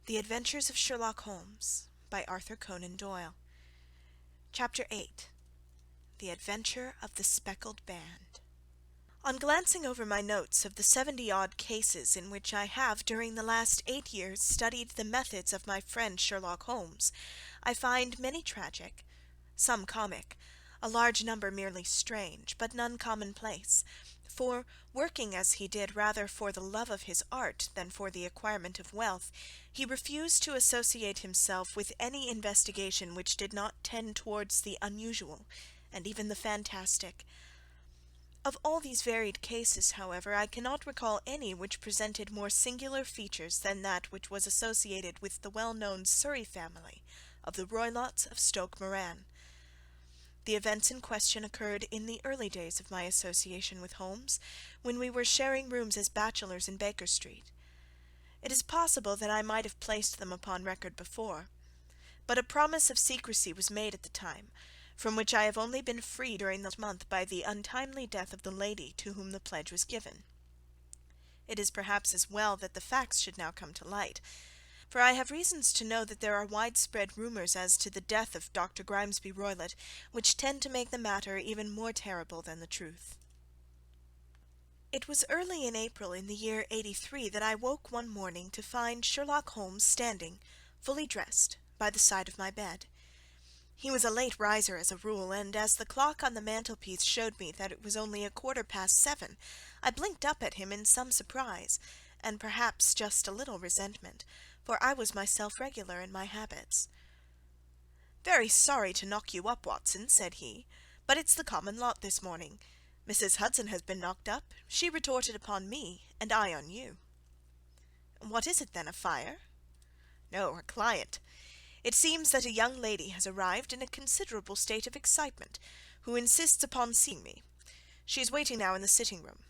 The Adventures of Sherlock Holmes by Arthur Conan Doyle. Chapter 8. The Adventure of the Speckled Band. On glancing over my notes of the 70-odd cases in which I have during the last 8 years studied the methods of my friend Sherlock Holmes, I find many tragic, some comic, a large number merely strange, but none commonplace, for, working as he did rather for the love of his art than for the acquirement of wealth, he refused to associate himself with any investigation which did not tend towards the unusual, and even the fantastic. Of all these varied cases, however, I cannot recall any which presented more singular features than that which was associated with the well-known Surrey family of the Roylotts of Stoke Moran. The events in question occurred in the early days of my association with Holmes, when we were sharing rooms as bachelors in Baker Street. It is possible that I might have placed them upon record before, but a promise of secrecy was made at the time, from which I have only been free during this month by the untimely death of the lady to whom the pledge was given. It is perhaps as well that the facts should now come to light, for I have reasons to know that there are widespread rumours as to the death of Dr. Grimesby Roylott, which tend to make the matter even more terrible than the truth. It was early in April in the year '83 that I woke one morning to find Sherlock Holmes standing, fully dressed, by the side of my bed. He was a late riser as a rule, and as the clock on the mantelpiece showed me that it was only 7:15, I blinked up at him in some surprise, and perhaps just a little resentment, for I was myself regular in my habits. "Very sorry to knock you up, Watson," said he, "but it's the common lot this morning. Mrs. Hudson has been knocked up. She retorted upon me, and I on you." "What is it then, a fire?" "No, a client. It seems that a young lady has arrived in a considerable state of excitement, who insists upon seeing me. She is waiting now in the sitting-room.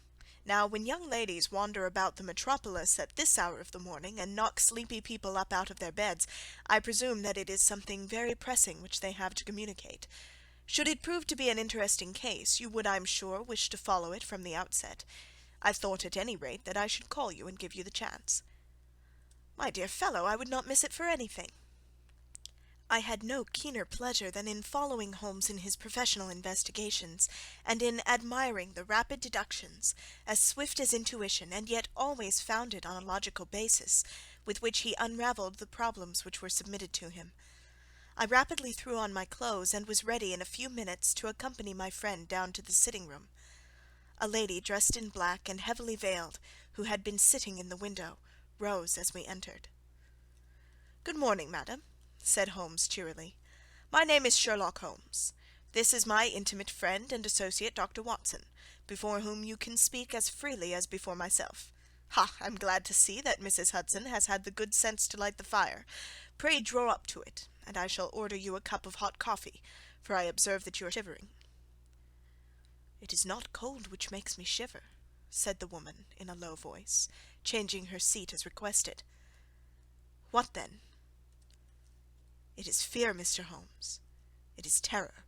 Now, when young ladies wander about the metropolis at this hour of the morning, and knock sleepy people up out of their beds, I presume that it is something very pressing which they have to communicate. Should it prove to be an interesting case, you would, I am sure, wish to follow it from the outset. I thought, at any rate, that I should call you and give you the chance." "My dear fellow, I would not miss it for anything." I had no keener pleasure than in following Holmes in his professional investigations, and in admiring the rapid deductions, as swift as intuition, and yet always founded on a logical basis, with which he unravelled the problems which were submitted to him. I rapidly threw on my clothes, and was ready in a few minutes to accompany my friend down to the sitting-room. A lady dressed in black and heavily veiled, who had been sitting in the window, rose as we entered. "Good morning, madam," said Holmes cheerily. "My name is Sherlock Holmes. This is my intimate friend and associate, Dr. Watson, before whom you can speak as freely as before myself. Ha! I'm glad to see that Mrs. Hudson has had the good sense to light the fire. Pray draw up to it, and I shall order you a cup of hot coffee, for I observe that you are shivering." "It is not cold which makes me shiver," said the woman in a low voice, changing her seat as requested. "What then?" "It is fear, Mr. Holmes. It is terror."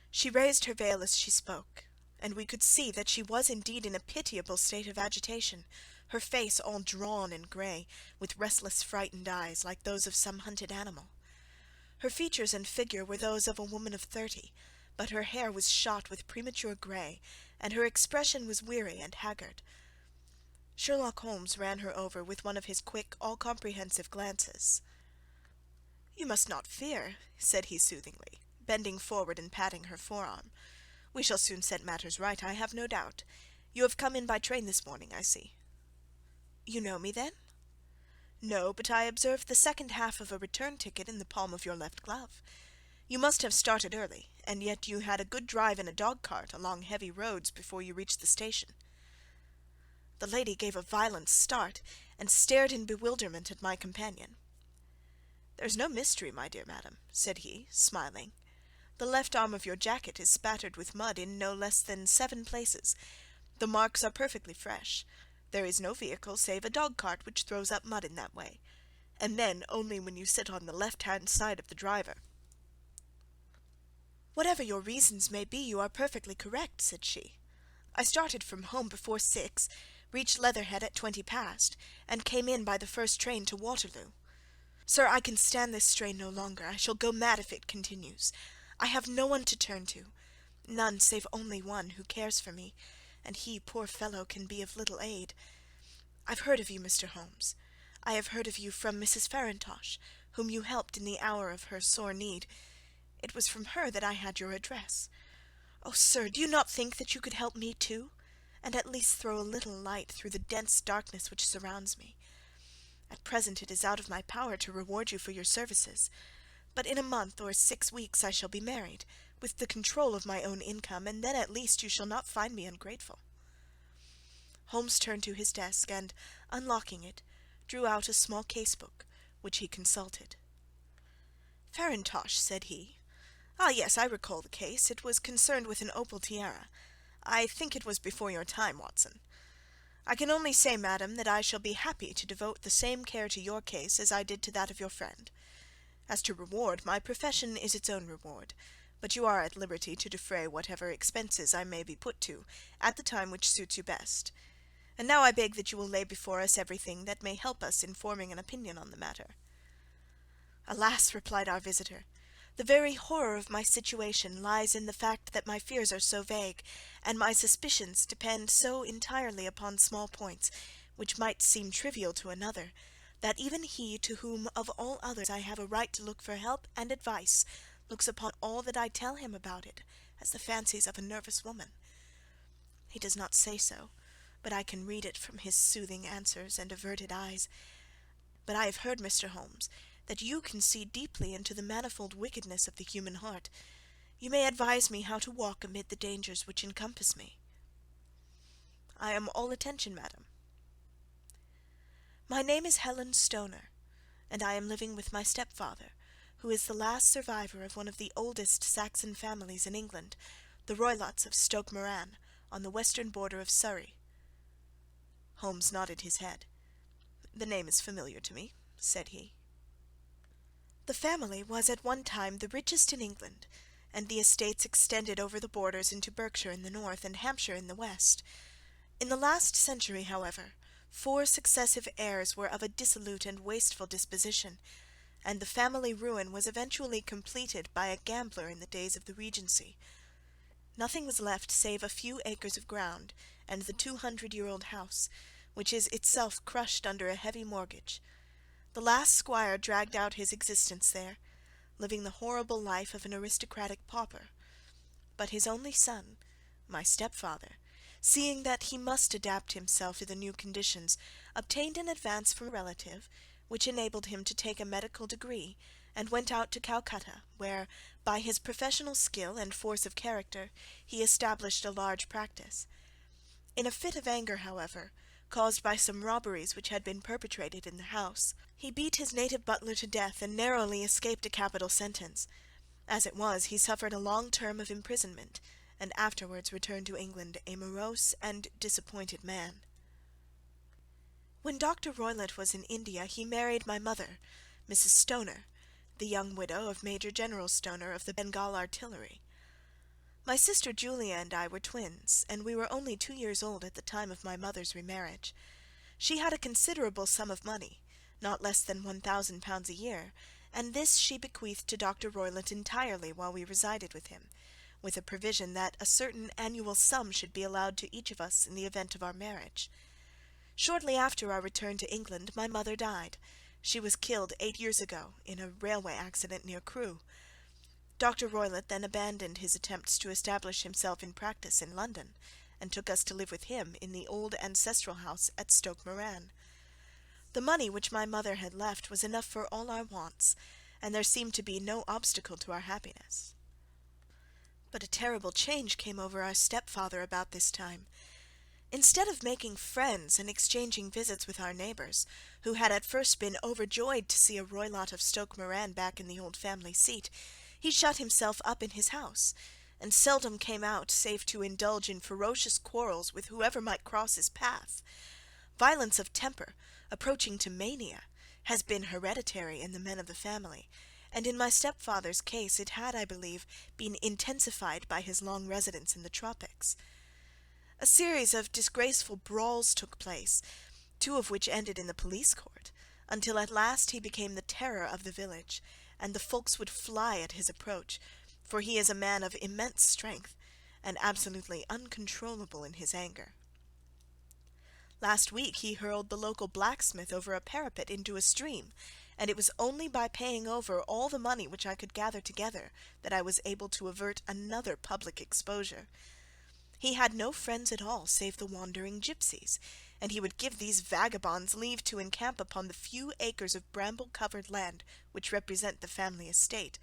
She raised her veil as she spoke, and we could see that she was indeed in a pitiable state of agitation, her face all drawn and grey, with restless frightened eyes, like those of some hunted animal. Her features and figure were those of a woman of 30, but her hair was shot with premature grey, and her expression was weary and haggard. Sherlock Holmes ran her over with one of his quick, all-comprehensive glances. "You must not fear," said he soothingly, bending forward and patting her forearm. "We shall soon set matters right, I have no doubt. You have come in by train this morning, I see." "You know me, then?" "No, but I observed the second half of a return ticket in the palm of your left glove. You must have started early, and yet you had a good drive in a dog-cart along heavy roads before you reached the station." The lady gave a violent start, and stared in bewilderment at my companion. "There's no mystery, my dear madam," said he, smiling. "The left arm of your jacket is spattered with mud in no less than 7 places. The marks are perfectly fresh. There is no vehicle save a dog-cart which throws up mud in that way, and then only when you sit on the left-hand side of the driver." "Whatever your reasons may be, you are perfectly correct," said she. "I started from home before 6, reached Leatherhead at 20 past, and came in by the first train to Waterloo. Sir, I can stand this strain no longer. I shall go mad if it continues. I have no one to turn to, none save only one who cares for me, and he, poor fellow, can be of little aid. I've heard of you, Mr. Holmes. I have heard of you from Mrs. Farintosh, whom you helped in the hour of her sore need. It was from her that I had your address. Oh, sir, do you not think that you could help me too, and at least throw a little light through the dense darkness which surrounds me? At present it is out of my power to reward you for your services, but in a month or 6 weeks I shall be married, with the control of my own income, and then at least you shall not find me ungrateful." Holmes turned to his desk, and, unlocking it, drew out a small case-book, which he consulted. "Farintosh," said he. "Ah, yes, I recall the case. It was concerned with an opal tiara. I think it was before your time, Watson. I can only say, madam, that I shall be happy to devote the same care to your case as I did to that of your friend. As to reward, my profession is its own reward, but you are at liberty to defray whatever expenses I may be put to, at the time which suits you best. And now I beg that you will lay before us everything that may help us in forming an opinion on the matter." "Alas," replied our visitor, "the very horror of my situation lies in the fact that my fears are so vague, and my suspicions depend so entirely upon small points, which might seem trivial to another, that even he to whom of all others I have a right to look for help and advice looks upon all that I tell him about it as the fancies of a nervous woman. He does not say so, but I can read it from his soothing answers and averted eyes. But I have heard, Mr. Holmes, that you can see deeply into the manifold wickedness of the human heart. You may advise me how to walk amid the dangers which encompass me." "I am all attention, madam." "My name is Helen Stoner, and I am living with my stepfather, who is the last survivor of one of the oldest Saxon families in England, the Roylotts of Stoke Moran, on the western border of Surrey." Holmes nodded his head. "The name is familiar to me," said he. "The family was at one time the richest in England, and the estates extended over the borders into Berkshire in the north and Hampshire in the west. In the last century, however, 4 successive heirs were of a dissolute and wasteful disposition, and the family ruin was eventually completed by a gambler in the days of the Regency. Nothing was left save a few acres of ground and the 200-year-old house, which is itself crushed under a heavy mortgage. The last squire dragged out his existence there, living the horrible life of an aristocratic pauper. But his only son, my stepfather, seeing that he must adapt himself to the new conditions, obtained an advance from a relative, which enabled him to take a medical degree, and went out to Calcutta, where, by his professional skill and force of character, he established a large practice. In a fit of anger, however, caused by some robberies which had been perpetrated in the house, he beat his native butler to death and narrowly escaped a capital sentence. As it was, he suffered a long term of imprisonment, and afterwards returned to England a morose and disappointed man. When Dr. Roylott was in India, he married my mother, Mrs. Stoner, the young widow of Major General Stoner of the Bengal Artillery. My sister Julia and I were twins, and we were only 2 years old at the time of my mother's remarriage. She had a considerable sum of money, not less than £1,000 a year, and this she bequeathed to Dr. Roylott entirely while we resided with him, with a provision that a certain annual sum should be allowed to each of us in the event of our marriage. Shortly after our return to England, my mother died. She was killed 8 years ago in a railway accident near Crewe. Dr. Roylott then abandoned his attempts to establish himself in practice in London, and took us to live with him in the old ancestral house at Stoke Moran. The money which my mother had left was enough for all our wants, and there seemed to be no obstacle to our happiness. But a terrible change came over our stepfather about this time. Instead of making friends and exchanging visits with our neighbours, who had at first been overjoyed to see a Roylott of Stoke Moran back in the old family seat, he shut himself up in his house, and seldom came out save to indulge in ferocious quarrels with whoever might cross his path. Violence of temper, approaching to mania, has been hereditary in the men of the family, and in my stepfather's case it had, I believe, been intensified by his long residence in the tropics. A series of disgraceful brawls took place, 2 of which ended in the police court, until at last he became the terror of the village, and the folks would fly at his approach, for he is a man of immense strength, and absolutely uncontrollable in his anger. Last week he hurled the local blacksmith over a parapet into a stream, and it was only by paying over all the money which I could gather together that I was able to avert another public exposure. He had no friends at all save the wandering gipsies, and he would give these vagabonds leave to encamp upon the few acres of bramble-covered land which represent the family estate,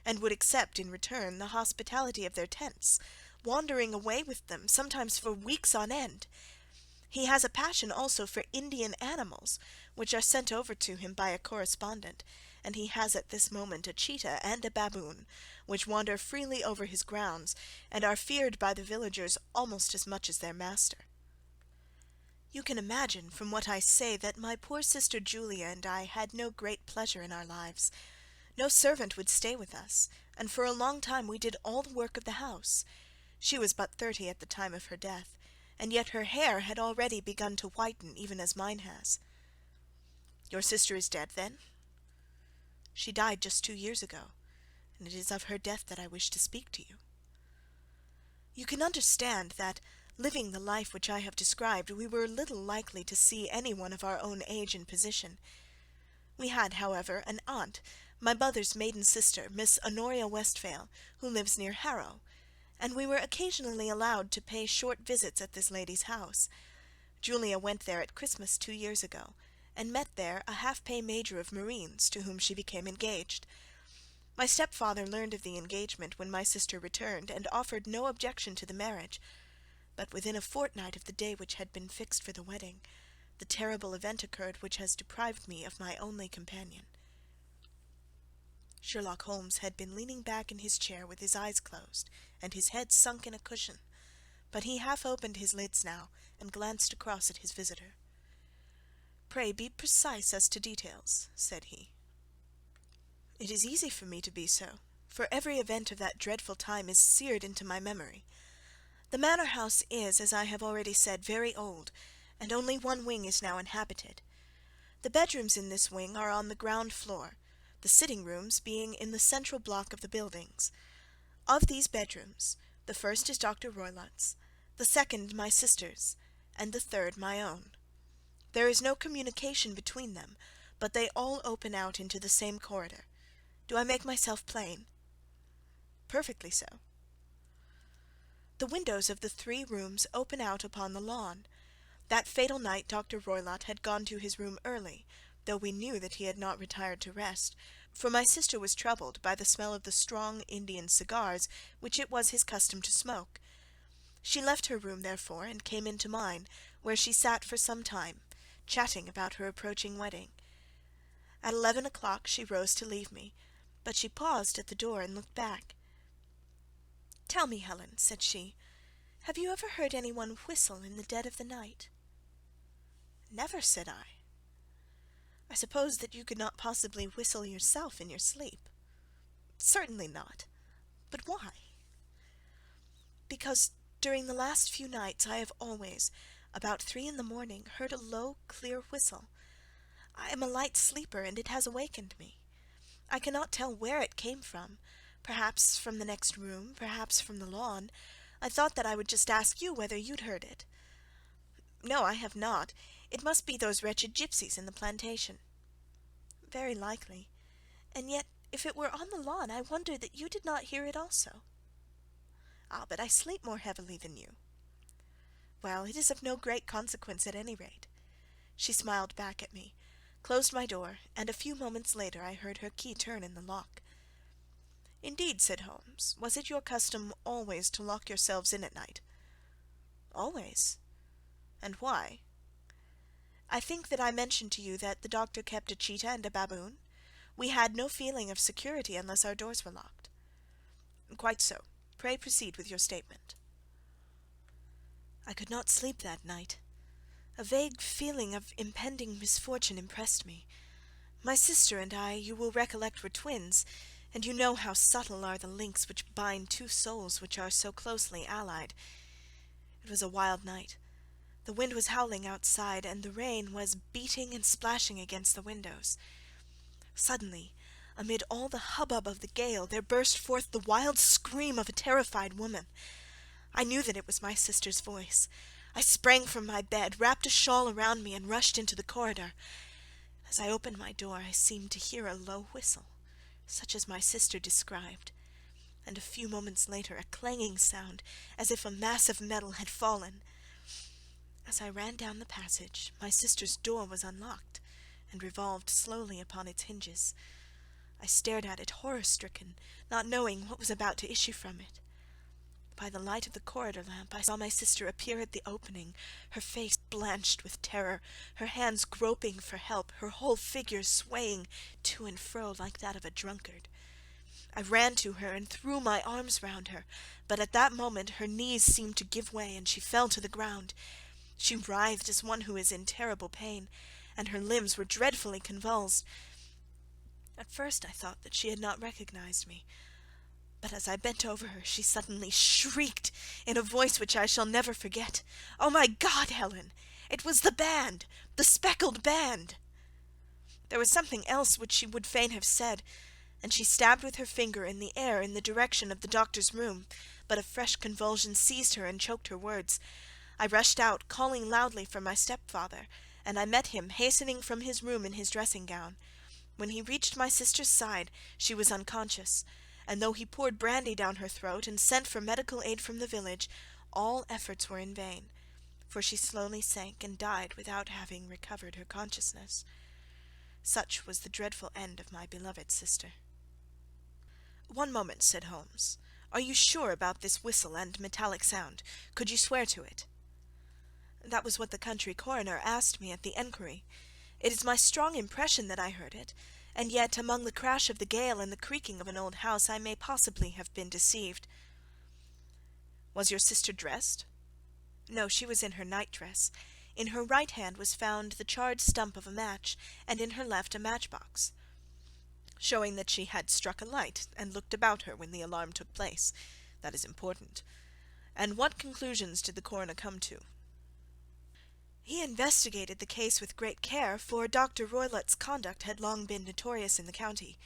and would accept in return the hospitality of their tents, wandering away with them, sometimes for weeks on end. He has a passion also for Indian animals, which are sent over to him by a correspondent, and he has at this moment a cheetah and a baboon, which wander freely over his grounds, and are feared by the villagers almost as much as their master. You can imagine from what I say that my poor sister Julia and I had no great pleasure in our lives. No servant would stay with us, and for a long time we did all the work of the house. She was but 30 at the time of her death, and yet her hair had already begun to whiten, even as mine has. Your sister is dead, then? She died just 2 years ago, and it is of her death that I wish to speak to you. You can understand that, living the life which I have described, we were little likely to see any one of our own age and position. We had, however, an aunt, my mother's maiden sister, Miss Honoria Westphale, who lives near Harrow, and we were occasionally allowed to pay short visits at this lady's house. Julia went there at Christmas 2 years ago, and met there a half-pay major of marines, to whom she became engaged. My stepfather learned of the engagement when my sister returned, and offered no objection to the marriage, but within a fortnight of the day which had been fixed for the wedding, the terrible event occurred which has deprived me of my only companion. Sherlock Holmes had been leaning back in his chair with his eyes closed, and his head sunk in a cushion, but he half opened his lids now, and glanced across at his visitor. "Pray be precise as to details," said he. "It is easy for me to be so, for every event of that dreadful time is seared into my memory. The manor house is, as I have already said, very old, and only one wing is now inhabited. The bedrooms in this wing are on the ground floor, the sitting-rooms being in the central block of the buildings. Of these bedrooms, the first is Dr. Roylott's, the second my sister's, and the third my own. There is no communication between them, but they all open out into the same corridor. Do I make myself plain?" "Perfectly so." "The windows of the 3 rooms open out upon the lawn. That fatal night Dr. Roylott had gone to his room early, though we knew that he had not retired to rest, for my sister was troubled by the smell of the strong Indian cigars which it was his custom to smoke. She left her room, therefore, and came into mine, where she sat for some time, chatting about her approaching wedding. At 11 o'clock she rose to leave me, but she paused at the door and looked back. "Tell me, Helen," said she, "have you ever heard any one whistle in the dead of the night?" "Never," said I. "I suppose that you could not possibly whistle yourself in your sleep?" "Certainly not. But why?" "Because during the last few nights I have always, about 3 in the morning, heard a low, clear whistle. I am a light sleeper, and it has awakened me. I cannot tell where it came from, perhaps from the next room, perhaps from the lawn. I thought that I would just ask you whether you'd heard it." "No, I have not. It must be those wretched gipsies in the plantation." "Very likely. And yet, if it were on the lawn, I wonder that you did not hear it also." "Ah, but I sleep more heavily than you." "Well, it is of no great consequence at any rate." She smiled back at me, closed my door, and a few moments later I heard her key turn in the lock. "Indeed," said Holmes. "Was it your custom always to lock yourselves in at night?" "Always." "And why?" "I think that I mentioned to you that the doctor kept a cheetah and a baboon. We had no feeling of security unless our doors were locked." "Quite so. Pray proceed with your statement." "I could not sleep that night. A vague feeling of impending misfortune impressed me. My sister and I, you will recollect, were twins, and you know how subtle are the links which bind 2 souls which are so closely allied. It was a wild night. The wind was howling outside, and the rain was beating and splashing against the windows. Suddenly, amid all the hubbub of the gale, there burst forth the wild scream of a terrified woman. I knew that it was my sister's voice. I sprang from my bed, wrapped a shawl around me, and rushed into the corridor. As I opened my door, I seemed to hear a low whistle, such as my sister described, and a few moments later a clanging sound, as if a mass of metal had fallen. As I ran down the passage, my sister's door was unlocked, and revolved slowly upon its hinges. I stared at it, horror-stricken, not knowing what was about to issue from it. By the light of the corridor lamp I saw my sister appear at the opening, her face blanched with terror, her hands groping for help, her whole figure swaying to and fro like that of a drunkard. I ran to her and threw my arms round her, but at that moment her knees seemed to give way, and she fell to the ground. She writhed as one who is in terrible pain, and her limbs were dreadfully convulsed. At first I thought that she had not recognized me, but as I bent over her she suddenly shrieked in a voice which I shall never forget, "Oh, my God, Helen! It was the band! The speckled band!" There was something else which she would fain have said, and she stabbed with her finger in the air in the direction of the doctor's room, but a fresh convulsion seized her and choked her words. I rushed out, calling loudly for my stepfather, and I met him hastening from his room in his dressing-gown. When he reached my sister's side, she was unconscious, and though he poured brandy down her throat and sent for medical aid from the village, all efforts were in vain, for she slowly sank and died without having recovered her consciousness. Such was the dreadful end of my beloved sister. "One moment," said Holmes. "Are you sure about this whistle and metallic sound? Could you swear to it?" "That was what the country coroner asked me at the enquiry. It is my strong impression that I heard it, and yet among the crash of the gale and the creaking of an old house I may possibly have been deceived." "Was your sister dressed?" "No, she was in her night-dress. In her right hand was found the charred stump of a match, and in her left a match-box." "Showing that she had struck a light and looked about her when the alarm took place. That is important. And what conclusions did the coroner come to?" "He investigated the case with great care, for Dr. Roylott's conduct had long been notorious in the county,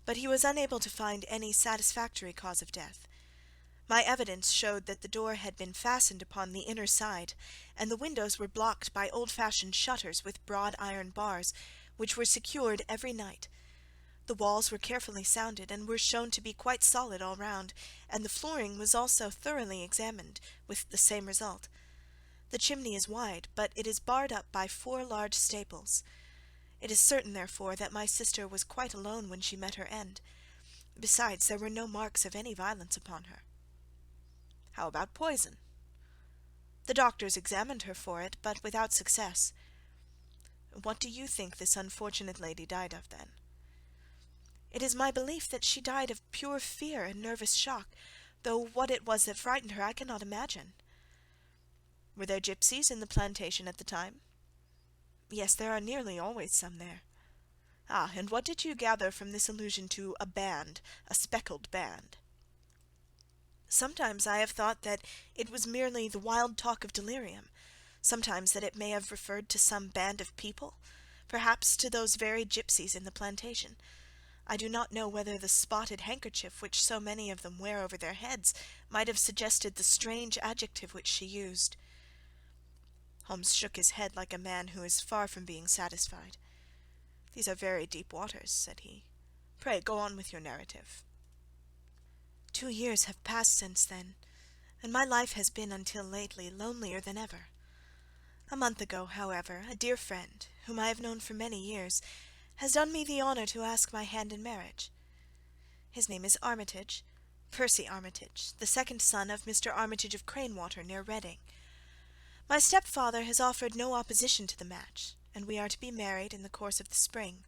but he was unable to find any satisfactory cause of death. My evidence showed that the door had been fastened upon the inner side, and the windows were blocked by old-fashioned shutters with broad iron bars, which were secured every night. The walls were carefully sounded, and were shown to be quite solid all round, and the flooring was also thoroughly examined, with the same result. The chimney is wide, but it is barred up by 4 large staples. It is certain, therefore, that my sister was quite alone when she met her end. Besides, there were no marks of any violence upon her." "How about poison?" "The doctors examined her for it, but without success." "What do you think this unfortunate lady died of, then?" "It is my belief that she died of pure fear and nervous shock, though what it was that frightened her I cannot imagine." "Were there gipsies in the plantation at the time?" "Yes, there are nearly always some there." "Ah, and what did you gather from this allusion to a band, a speckled band?" "Sometimes I have thought that it was merely the wild talk of delirium, sometimes that it may have referred to some band of people, perhaps to those very gipsies in the plantation. I do not know whether the spotted handkerchief which so many of them wear over their heads might have suggested the strange adjective which she used." Holmes shook his head like a man who is far from being satisfied. "These are very deep waters," said he. "Pray go on with your narrative." 2 years have passed since then, and my life has been until lately lonelier than ever. A month ago, however, a dear friend, whom I have known for many years, has done me the honour to ask my hand in marriage. His name is Armitage, Percy Armitage, the second son of Mr. Armitage of Cranewater, near Reading. My stepfather has offered no opposition to the match, and we are to be married in the course of the spring.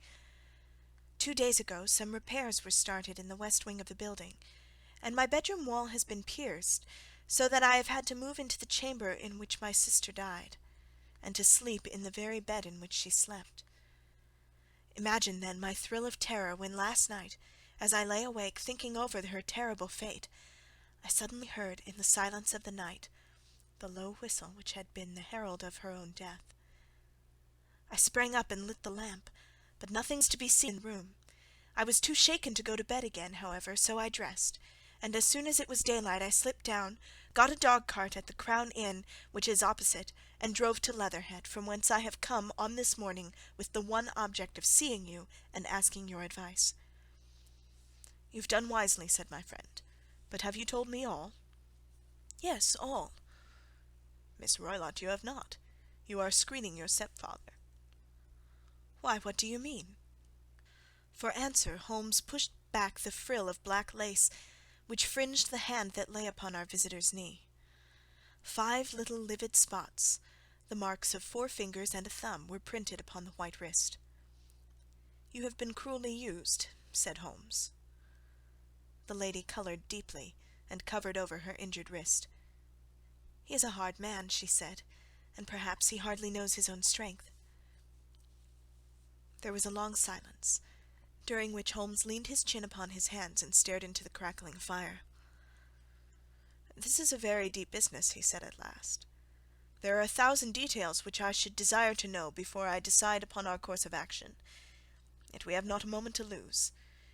2 days ago some repairs were started in the west wing of the building, and my bedroom wall has been pierced, so that I have had to move into the chamber in which my sister died, and to sleep in the very bed in which she slept. Imagine, then, my thrill of terror when last night, as I lay awake thinking over her terrible fate, I suddenly heard in the silence of the night the low whistle which had been the herald of her own death. I sprang up and lit the lamp, but nothing's to be seen in the room. I was too shaken to go to bed again, however, so I dressed, and as soon as it was daylight I slipped down, got a dog-cart at the Crown Inn, which is opposite, and drove to Leatherhead, from whence I have come on this morning with the one object of seeing you and asking your advice." "You've done wisely," said my friend. "But have you told me all?" "Yes, all." "Miss Roylott, you have not. You are screening your stepfather." "Why, what do you mean?" For answer Holmes pushed back the frill of black lace which fringed the hand that lay upon our visitor's knee. 5 little livid spots, the marks of 4 fingers and a thumb, were printed upon the white wrist. "You have been cruelly used," said Holmes. The lady coloured deeply and covered over her injured wrist. "He is a hard man," she said, "and perhaps he hardly knows his own strength." There was a long silence, during which Holmes leaned his chin upon his hands and stared into the crackling fire. "This is a very deep business," he said at last. "There are 1,000 details which I should desire to know before I decide upon our course of action. Yet we have not a moment to lose.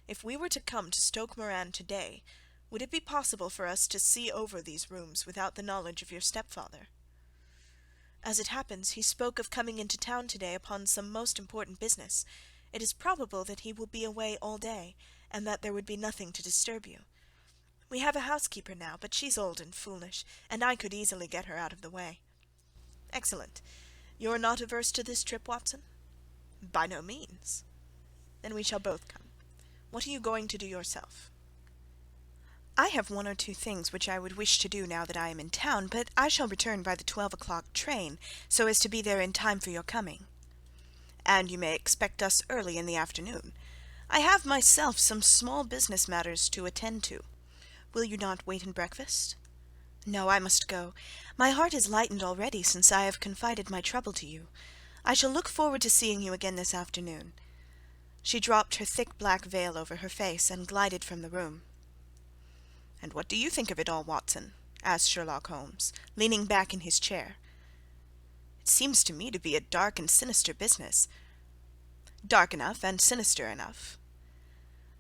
If we were to come to Stoke Moran to-day, would it be possible for us to see over these rooms without the knowledge of your stepfather? As it happens, he spoke of coming into town to-day upon some most important business. It is probable that he will be away all day, and that there would be nothing to disturb you. We have a housekeeper now, but she's old and foolish, and I could easily get her out of the way." "Excellent. You're not averse to this trip, Watson?" "By no means." "Then we shall both come. What are you going to do yourself?" "I have 1 or 2 things which I would wish to do now that I am in town, but I shall return by the 12 o'clock train, so as to be there in time for your coming." "And you may expect us early in the afternoon. I have myself some small business matters to attend to. Will you not wait and breakfast?" "No, I must go. My heart is lightened already since I have confided my trouble to you. I shall look forward to seeing you again this afternoon." She dropped her thick black veil over her face and glided from the room. "And what do you think of it all, Watson?" asked Sherlock Holmes, leaning back in his chair. "It seems to me to be a dark and sinister business." "Dark enough and sinister enough.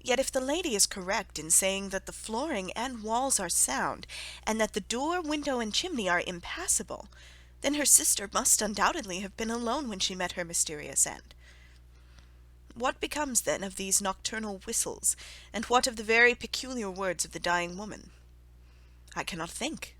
Yet if the lady is correct in saying that the flooring and walls are sound, and that the door, window, and chimney are impassable, then her sister must undoubtedly have been alone when she met her mysterious end. What becomes then of these nocturnal whistles, and what of the very peculiar words of the dying woman? I cannot think.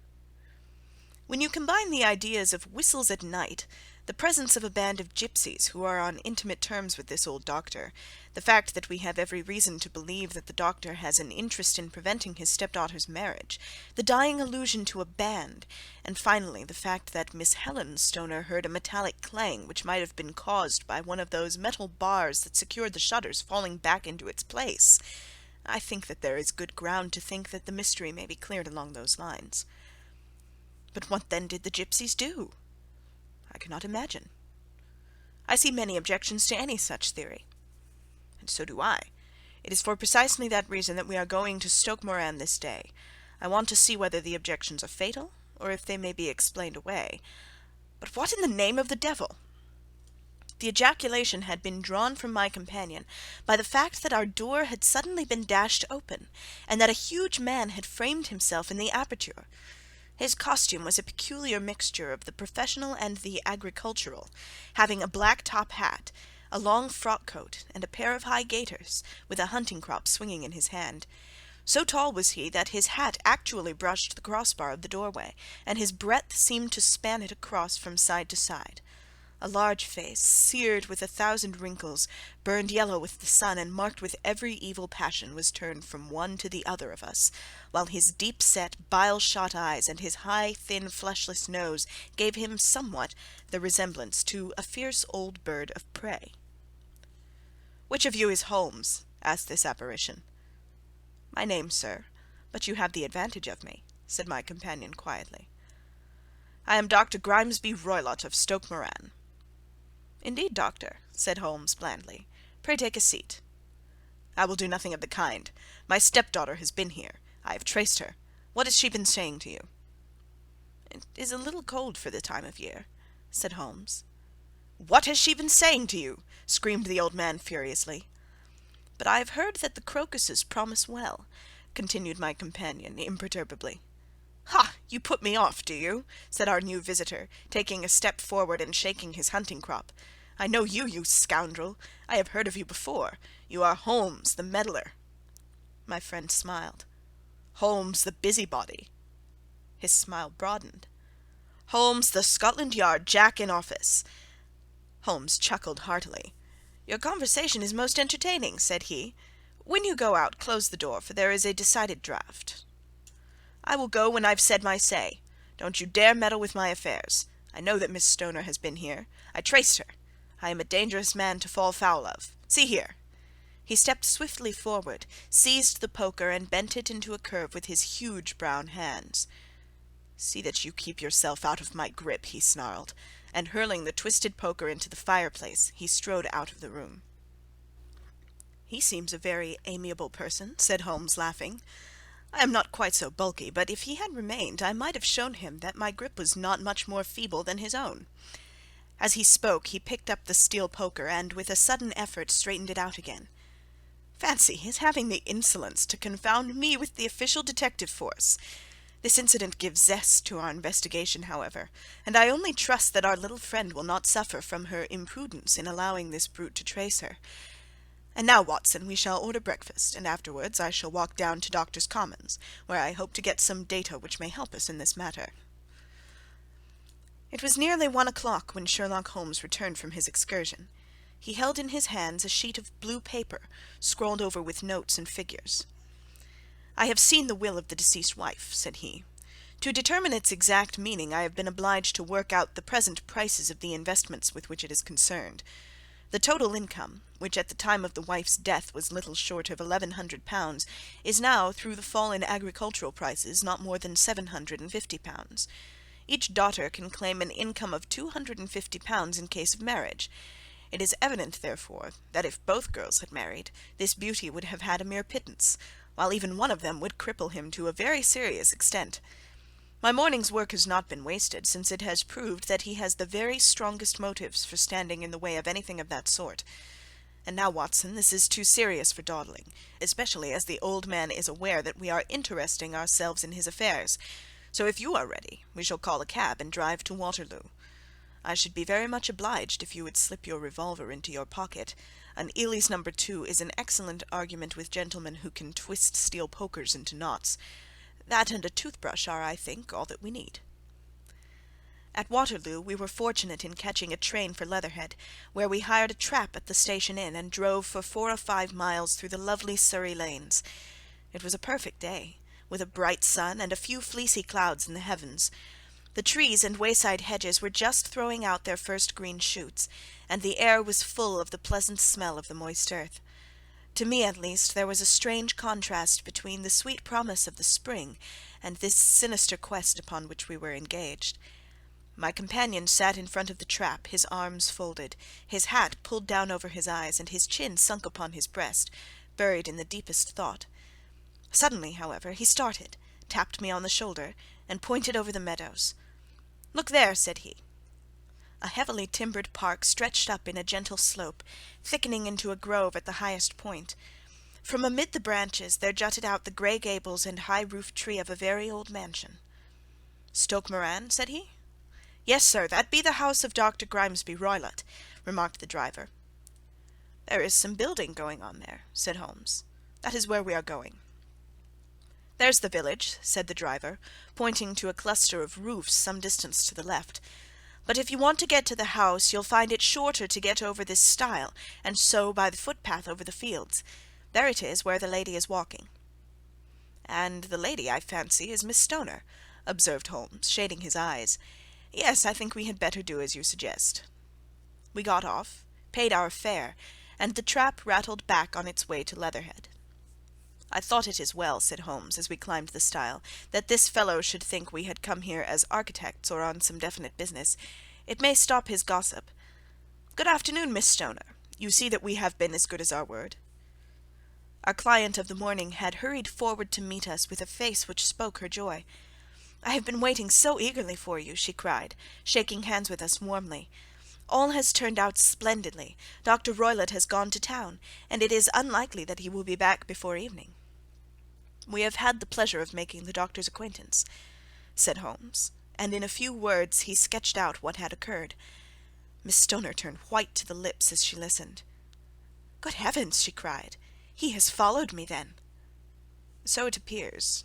When you combine the ideas of whistles at night, the presence of a band of gipsies who are on intimate terms with this old doctor, the fact that we have every reason to believe that the doctor has an interest in preventing his stepdaughter's marriage, the dying allusion to a band, and finally the fact that Miss Helen Stoner heard a metallic clang which might have been caused by one of those metal bars that secured the shutters falling back into its place, I think that there is good ground to think that the mystery may be cleared along those lines. But what then did the gipsies do? I cannot imagine. I see many objections to any such theory. And so do I. It is for precisely that reason that we are going to Stoke Moran this day. I want to see whether the objections are fatal, or if they may be explained away. But what in the name of the devil? The ejaculation had been drawn from my companion by the fact that our door had suddenly been dashed open, and that a huge man had framed himself in the aperture. His costume was a peculiar mixture of the professional and the agricultural, having a black top hat, a long frock coat, and a pair of high gaiters, with a hunting crop swinging in his hand. So tall was he that his hat actually brushed the crossbar of the doorway, and his breadth seemed to span it across from side to side. A large face, seared with 1,000 wrinkles, burned yellow with the sun, and marked with every evil passion, was turned from one to the other of us, while his deep-set, bile-shot eyes and his high, thin, fleshless nose gave him somewhat the resemblance to a fierce old bird of prey. "Which of you is Holmes?" asked this apparition. "My name, sir, but you have the advantage of me," said my companion quietly. "I am Dr. Grimesby Roylott of Stoke Moran." "Indeed, doctor," said Holmes blandly. "Pray take a seat." "I will do nothing of the kind. My stepdaughter has been here. I have traced her. What has she been saying to you?" "It is a little cold for the time of year," said Holmes. "What has she been saying to you?" screamed the old man furiously. "But I have heard that the crocuses promise well," continued my companion imperturbably. "Ha! You put me off, do you?" said our new visitor, taking a step forward and shaking his hunting crop. "I know you, you scoundrel! I have heard of you before. You are Holmes, the meddler." My friend smiled. "Holmes, the busybody." His smile broadened. "Holmes, the Scotland Yard Jack in office." Holmes chuckled heartily. "Your conversation is most entertaining," said he. "When you go out, close the door, for there is a decided draught." "I will go when I've said my say. Don't you dare meddle with my affairs. I know that Miss Stoner has been here. I traced her. I am a dangerous man to fall foul of. See here." He stepped swiftly forward, seized the poker, and bent it into a curve with his huge brown hands. "See that you keep yourself out of my grip," he snarled, and hurling the twisted poker into the fireplace, he strode out of the room. "He seems a very amiable person," said Holmes, laughing. "I am not quite so bulky, but if he had remained I might have shown him that my grip was not much more feeble than his own." As he spoke he picked up the steel poker and with a sudden effort straightened it out again. "Fancy his having the insolence to confound me with the official detective force! This incident gives zest to our investigation, however, and I only trust that our little friend will not suffer from her imprudence in allowing this brute to trace her. And now, Watson, we shall order breakfast, and afterwards I shall walk down to Doctors' Commons, where I hope to get some data which may help us in this matter." It was nearly 1 o'clock when Sherlock Holmes returned from his excursion. He held in his hands a sheet of blue paper, scrawled over with notes and figures. "I have seen the will of the deceased wife," said he. "To determine its exact meaning I have been obliged to work out the present prices of the investments with which it is concerned. The total income, which at the time of the wife's death was little short of £1,100, is now, through the fall in agricultural prices, not more than £750. Each daughter can claim an income of £250 in case of marriage. It is evident, therefore, that if both girls had married, this beauty would have had a mere pittance, while even one of them would cripple him to a very serious extent. My morning's work has not been wasted, since it has proved that he has the very strongest motives for standing in the way of anything of that sort. And now, Watson, this is too serious for dawdling, especially as the old man is aware that we are interesting ourselves in his affairs. So if you are ready, we shall call a cab and drive to Waterloo. I should be very much obliged if you would slip your revolver into your pocket. An Ely's No. 2 is an excellent argument with gentlemen who can twist steel pokers into knots. That and a toothbrush are, I think, all that we need." At Waterloo we were fortunate in catching a train for Leatherhead, where we hired a trap at the station inn and drove for 4 or 5 miles through the lovely Surrey lanes. It was a perfect day, with a bright sun and a few fleecy clouds in the heavens. The trees and wayside hedges were just throwing out their first green shoots, and the air was full of the pleasant smell of the moist earth. To me, at least, there was a strange contrast between the sweet promise of the spring and this sinister quest upon which we were engaged. My companion sat in front of the trap, his arms folded, his hat pulled down over his eyes, and his chin sunk upon his breast, buried in the deepest thought. Suddenly, however, he started, tapped me on the shoulder, and pointed over the meadows. "Look there," said he. A heavily timbered park stretched up in a gentle slope, thickening into a grove at the highest point. From amid the branches there jutted out the grey gables and high-roofed tree of a very old mansion. "Stoke Moran?" said he. "Yes, sir, that be the house of Dr. Grimesby Roylott," remarked the driver. "There is some building going on there," said Holmes. "That is where we are going." "There's the village," said the driver, pointing to a cluster of roofs some distance to the left. "But if you want to get to the house, you'll find it shorter to get over this stile, and so by the footpath over the fields. There it is, where the lady is walking." "And the lady, I fancy, is Miss Stoner," observed Holmes, shading his eyes. "Yes, I think we had better do as you suggest." We got off, paid our fare, and the trap rattled back on its way to Leatherhead. "I thought it as well," said Holmes, as we climbed the stile, "that this fellow should think we had come here as architects or on some definite business. It may stop his gossip. Good afternoon, Miss Stoner. You see that we have been as good as our word." Our client of the morning had hurried forward to meet us with a face which spoke her joy. "I have been waiting so eagerly for you," she cried, shaking hands with us warmly. "All has turned out splendidly. Dr. Roylott has gone to town, and it is unlikely that he will be back before evening." "We have had the pleasure of making the doctor's acquaintance," said Holmes, and in a few words he sketched out what had occurred. Miss Stoner turned white to the lips as she listened. "Good heavens!" she cried. "He has followed me, then?" "So it appears.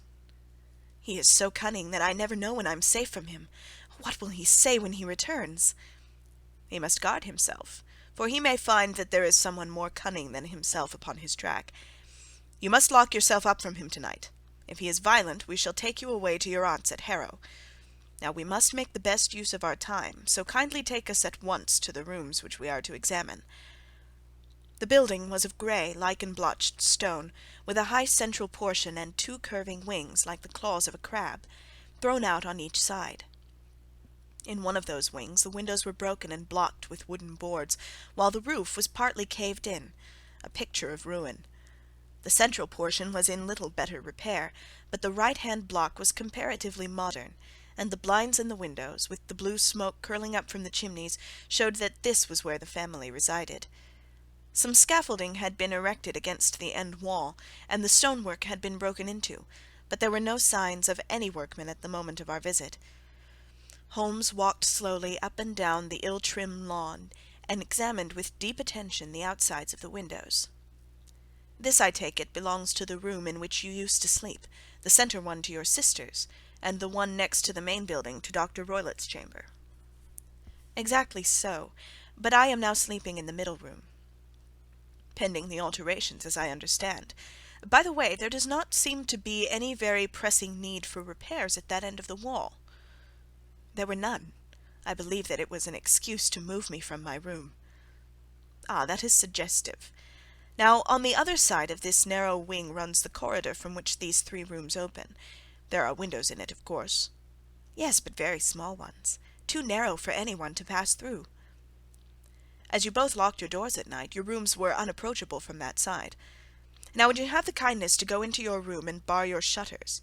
He is so cunning that I never know when I am safe from him. What will he say when he returns?" "He must guard himself, for he may find that there is someone more cunning than himself upon his track. You must lock yourself up from him tonight. If he is violent, we shall take you away to your aunt's at Harrow. Now we must make the best use of our time, so kindly take us at once to the rooms which we are to examine." The building was of grey, lichen-blotched stone, with a high central portion and two curving wings, like the claws of a crab, thrown out on each side. In one of those wings the windows were broken and blocked with wooden boards, while the roof was partly caved in, a picture of ruin. The central portion was in little better repair, but the right-hand block was comparatively modern, and the blinds in the windows, with the blue smoke curling up from the chimneys, showed that this was where the family resided. Some scaffolding had been erected against the end wall, and the stonework had been broken into, but there were no signs of any workmen at the moment of our visit. Holmes walked slowly up and down the ill-trimmed lawn, and examined with deep attention the outsides of the windows. "This, I take it, belongs to the room in which you used to sleep, the centre one to your sister's, and the one next to the main building to Dr. Roylott's chamber." "Exactly so, but I am now sleeping in the middle room." "Pending the alterations, as I understand. By the way, there does not seem to be any very pressing need for repairs at that end of the wall." "There were none. I believe that it was an excuse to move me from my room." "Ah, that is suggestive. Now, on the other side of this narrow wing runs the corridor from which these three rooms open. There are windows in it, of course." "Yes, but very small ones, too narrow for anyone to pass through." "As you both locked your doors at night, your rooms were unapproachable from that side. Now would you have the kindness to go into your room and bar your shutters?"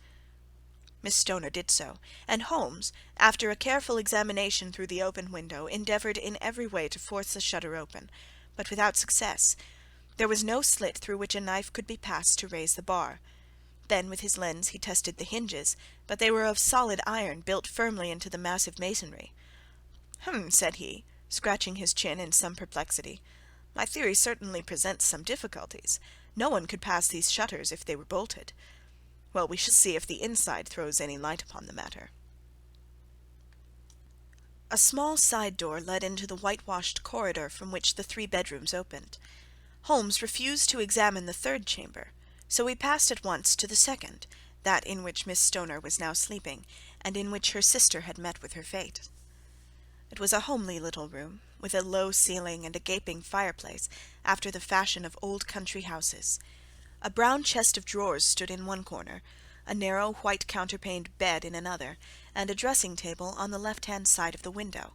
Miss Stoner did so, and Holmes, after a careful examination through the open window, endeavoured in every way to force the shutter open, but without success. There was no slit through which a knife could be passed to raise the bar. Then with his lens he tested the hinges, but they were of solid iron built firmly into the massive masonry. "Hum," said he, scratching his chin in some perplexity. "My theory certainly presents some difficulties. No one could pass these shutters if they were bolted. Well, we shall see if the inside throws any light upon the matter." A small side door led into the whitewashed corridor from which the three bedrooms opened. Holmes refused to examine the third chamber, so we passed at once to the second, that in which Miss Stoner was now sleeping, and in which her sister had met with her fate. It was a homely little room, with a low ceiling and a gaping fireplace, after the fashion of old country houses. A brown chest of drawers stood in one corner, a narrow white counterpaned bed in another, and a dressing-table on the left-hand side of the window.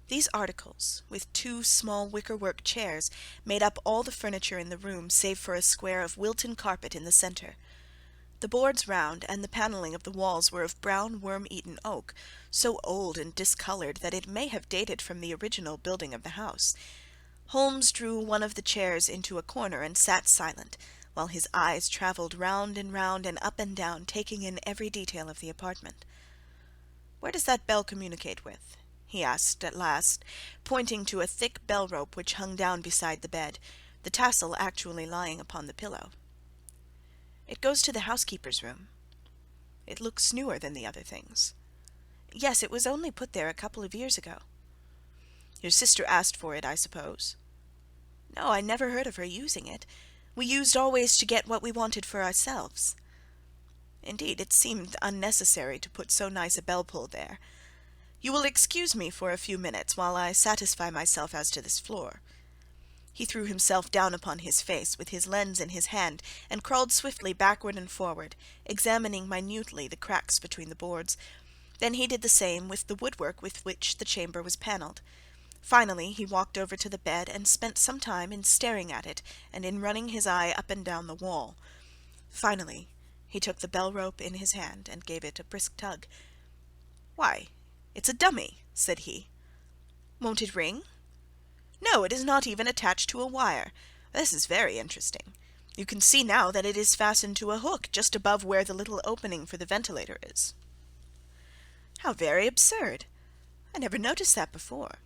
These articles, with two small wicker-work chairs, made up all the furniture in the room, save for a square of Wilton carpet in the centre. The boards round and the panelling of the walls were of brown worm-eaten oak, so old and discoloured that it may have dated from the original building of the house. Holmes drew one of the chairs into a corner and sat silent, while his eyes travelled round and up and down, taking in every detail of the apartment. "Where does that bell communicate with?" he asked at last, pointing to a thick bell-rope which hung down beside the bed, the tassel actually lying upon the pillow. "It goes to the housekeeper's room." "It looks newer than the other things." "Yes, it was only put there a couple of years ago." "Your sister asked for it, I suppose?" "No, I never heard of her using it. We used always to get what we wanted for ourselves." "Indeed, it seemed unnecessary to put so nice a bell-pull there. You will excuse me for a few minutes while I satisfy myself as to this floor." He threw himself down upon his face, with his lens in his hand, and crawled swiftly backward and forward, examining minutely the cracks between the boards. Then he did the same with the woodwork with which the chamber was panelled. Finally he walked over to the bed and spent some time in staring at it and in running his eye up and down the wall. Finally he took the bell-rope in his hand and gave it a brisk tug. "Why, it's a dummy," said he. "Won't it ring?" "No, it is not even attached to a wire. This is very interesting. You can see now that it is fastened to a hook just above where the little opening for the ventilator is." "How very absurd! I never noticed that before."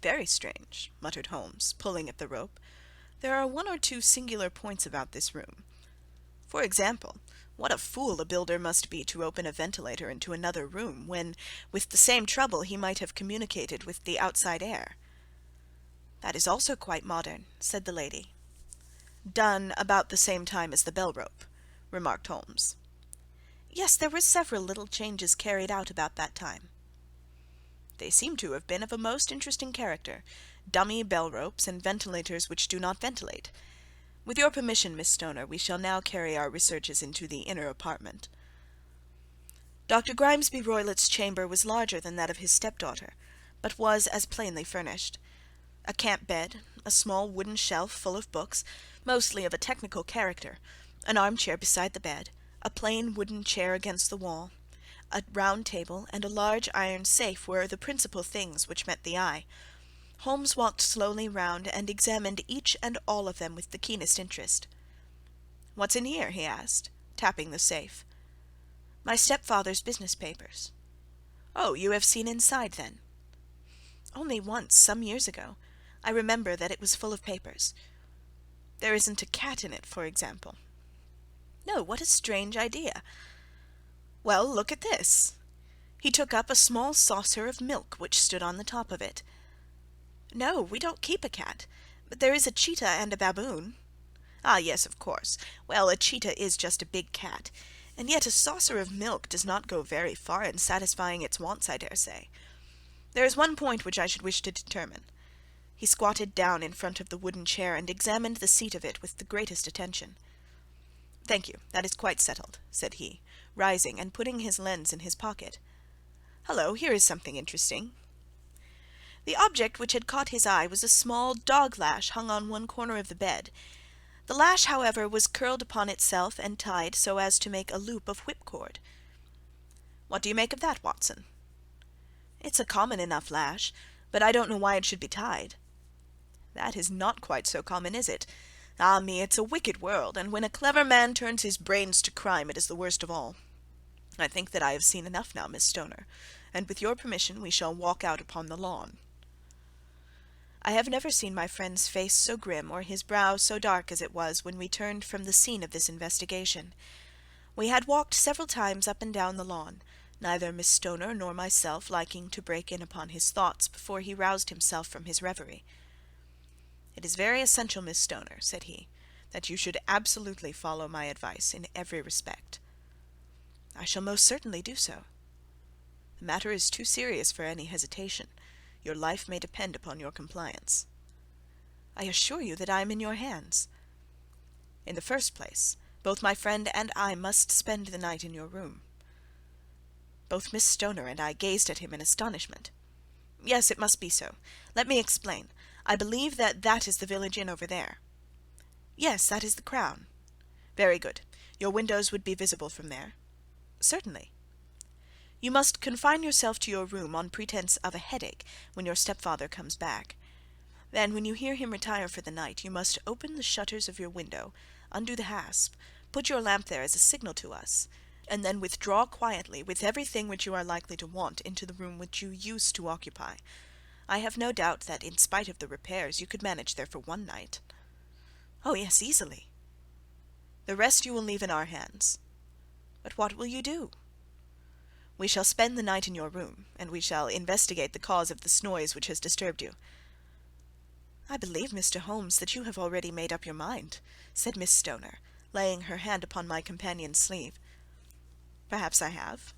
"Very strange," muttered Holmes, pulling at the rope. "There are one or two singular points about this room. For example, what a fool a builder must be to open a ventilator into another room, when, with the same trouble, he might have communicated with the outside air." "That is also quite modern," said the lady. "Done about the same time as the bell rope," remarked Holmes. "Yes, there were several little changes carried out about that time." "They seem to have been of a most interesting character. Dummy bell ropes and ventilators which do not ventilate. With your permission, Miss Stoner, we shall now carry our researches into the inner apartment." Dr. Grimesby Roylott's chamber was larger than that of his stepdaughter, but was as plainly furnished. A camp bed, a small wooden shelf full of books, mostly of a technical character, an armchair beside the bed, a plain wooden chair against the wall, a round table, and a large iron safe were the principal things which met the eye. Holmes walked slowly round and examined each and all of them with the keenest interest. "What's in here?" he asked, tapping the safe. "My stepfather's business papers." "Oh, you have seen inside, then?" "Only once, some years ago. I remember that it was full of papers." "There isn't a cat in it, for example?" "No, what a strange idea!" "Well, look at this." He took up a small saucer of milk which stood on the top of it. "No, we don't keep a cat, but there is a cheetah and a baboon." "Ah, yes, of course. Well, a cheetah is just a big cat, and yet a saucer of milk does not go very far in satisfying its wants, I dare say. There is one point which I should wish to determine." He squatted down in front of the wooden chair and examined the seat of it with the greatest attention. "Thank you, that is quite settled," said he, rising and putting his lens in his pocket. "Hullo, here is something interesting." The object which had caught his eye was a small dog lash hung on one corner of the bed. The lash, however, was curled upon itself and tied so as to make a loop of whipcord. "What do you make of that, Watson?" "It's a common enough lash, but I don't know why it should be tied." "That is not quite so common, is it? Ah me, it's a wicked world, and when a clever man turns his brains to crime it is the worst of all. I think that I have seen enough now, Miss Stoner, and with your permission we shall walk out upon the lawn." I have never seen my friend's face so grim or his brow so dark as it was when we turned from the scene of this investigation. We had walked several times up and down the lawn, neither Miss Stoner nor myself liking to break in upon his thoughts before he roused himself from his reverie. "It is very essential, Miss Stoner," said he, "that you should absolutely follow my advice in every respect." "I shall most certainly do so." "The matter is too serious for any hesitation. Your life may depend upon your compliance." "I assure you that I am in your hands." "In the first place, both my friend and I must spend the night in your room." Both Miss Stoner and I gazed at him in astonishment. "Yes, it must be so. Let me explain. I believe that is the village inn over there." "Yes, that is the Crown." "Very good. Your windows would be visible from there?" "Certainly." "You must confine yourself to your room on pretence of a headache when your stepfather comes back. Then, when you hear him retire for the night, you must open the shutters of your window, undo the hasp, put your lamp there as a signal to us, and then withdraw quietly, with everything which you are likely to want, into the room which you used to occupy. I have no doubt that, in spite of the repairs, you could manage there for one night." "Oh yes, easily." "The rest you will leave in our hands." "But what will you do?" "We shall spend the night in your room, and we shall investigate the cause of this noise which has disturbed you." "I believe, Mr. Holmes, that you have already made up your mind," said Miss Stoner, laying her hand upon my companion's sleeve. "Perhaps I have."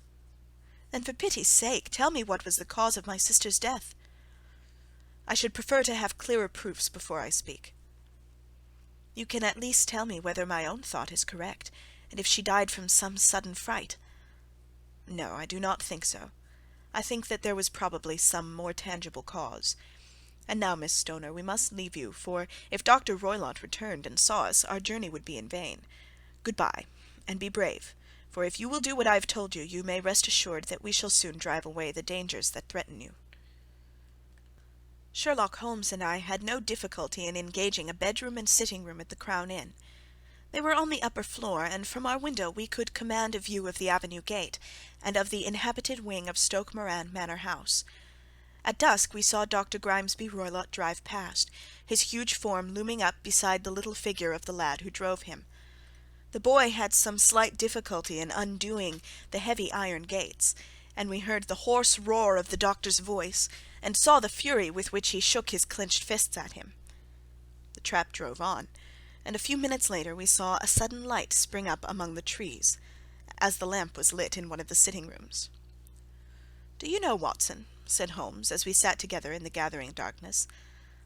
"Then, for pity's sake, tell me what was the cause of my sister's death." "I should prefer to have clearer proofs before I speak." "You can at least tell me whether my own thought is correct, and if she died from some sudden fright." "No, I do not think so. I think that there was probably some more tangible cause. And now, Miss Stoner, we must leave you, for if Dr. Roylott returned and saw us, our journey would be in vain. Good-bye, and be brave, For if you will do what I have told you, you may rest assured that we shall soon drive away the dangers that threaten you." Sherlock Holmes and I had no difficulty in engaging a bedroom and sitting-room at the Crown Inn. They were on the upper floor, and from our window we could command a view of the avenue gate, and of the inhabited wing of Stoke Moran Manor House. At dusk we saw Dr. Grimesby Roylott drive past, his huge form looming up beside the little figure of the lad who drove him. The boy had some slight difficulty in undoing the heavy iron gates, and we heard the hoarse roar of the doctor's voice, and saw the fury with which he shook his clenched fists at him. The trap drove on, and a few minutes later we saw a sudden light spring up among the trees, as the lamp was lit in one of the sitting-rooms. "Do you know, Watson," said Holmes, as we sat together in the gathering darkness,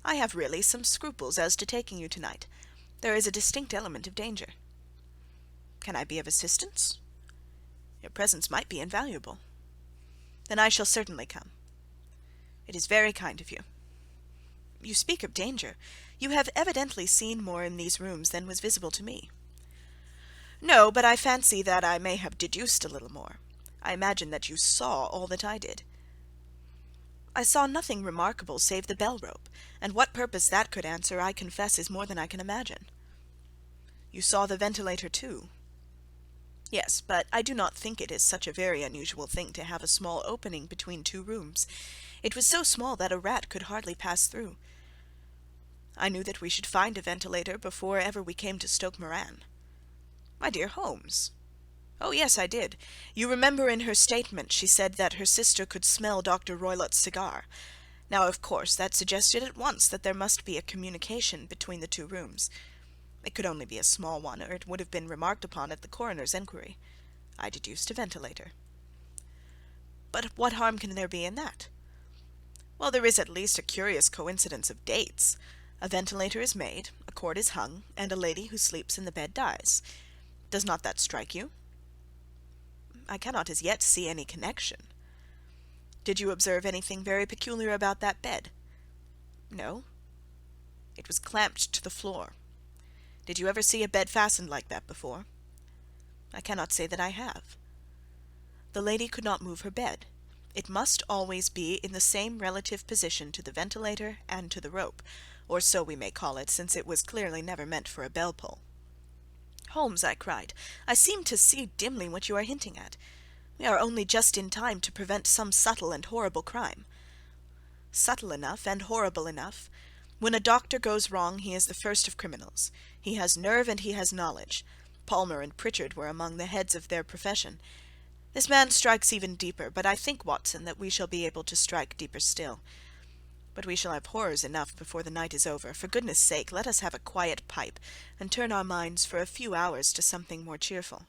"I have really some scruples as to taking you tonight. There is a distinct element of danger." "Can I be of assistance?" "Your presence might be invaluable." "Then I shall certainly come." "It is very kind of you." "You speak of danger. You have evidently seen more in these rooms than was visible to me." "No, but I fancy that I may have deduced a little more. I imagine that you saw all that I did." "I saw nothing remarkable save the bell-rope, and what purpose that could answer I confess is more than I can imagine." "You saw the ventilator too?" "Yes, but I do not think it is such a very unusual thing to have a small opening between two rooms. It was so small that a rat could hardly pass through." "I knew that we should find a ventilator before ever we came to Stoke Moran." "My dear Holmes!" "Oh yes, I did. You remember in her statement she said that her sister could smell Dr. Roylott's cigar. Now, of course, that suggested at once that there must be a communication between the two rooms. It could only be a small one, or it would have been remarked upon at the coroner's enquiry. I deduced a ventilator." "But what harm can there be in that?" "Well, there is at least a curious coincidence of dates. A ventilator is made, a cord is hung, and a lady who sleeps in the bed dies. Does not that strike you?" "I cannot as yet see any connection." "Did you observe anything very peculiar about that bed?" "No." "It was clamped to the floor. Did you ever see a bed fastened like that before?" "I cannot say that I have." "The lady could not move her bed. It must always be in the same relative position to the ventilator and to the rope, or so we may call it, since it was clearly never meant for a bell-pull." "Holmes," I cried, "I seem to see dimly what you are hinting at. We are only just in time to prevent some subtle and horrible crime." "Subtle enough and horrible enough. When a doctor goes wrong he is the first of criminals. He has nerve and he has knowledge. Palmer and Pritchard were among the heads of their profession. This man strikes even deeper, but I think, Watson, that we shall be able to strike deeper still. But we shall have horrors enough before the night is over. For goodness' sake, let us have a quiet pipe, and turn our minds for a few hours to something more cheerful."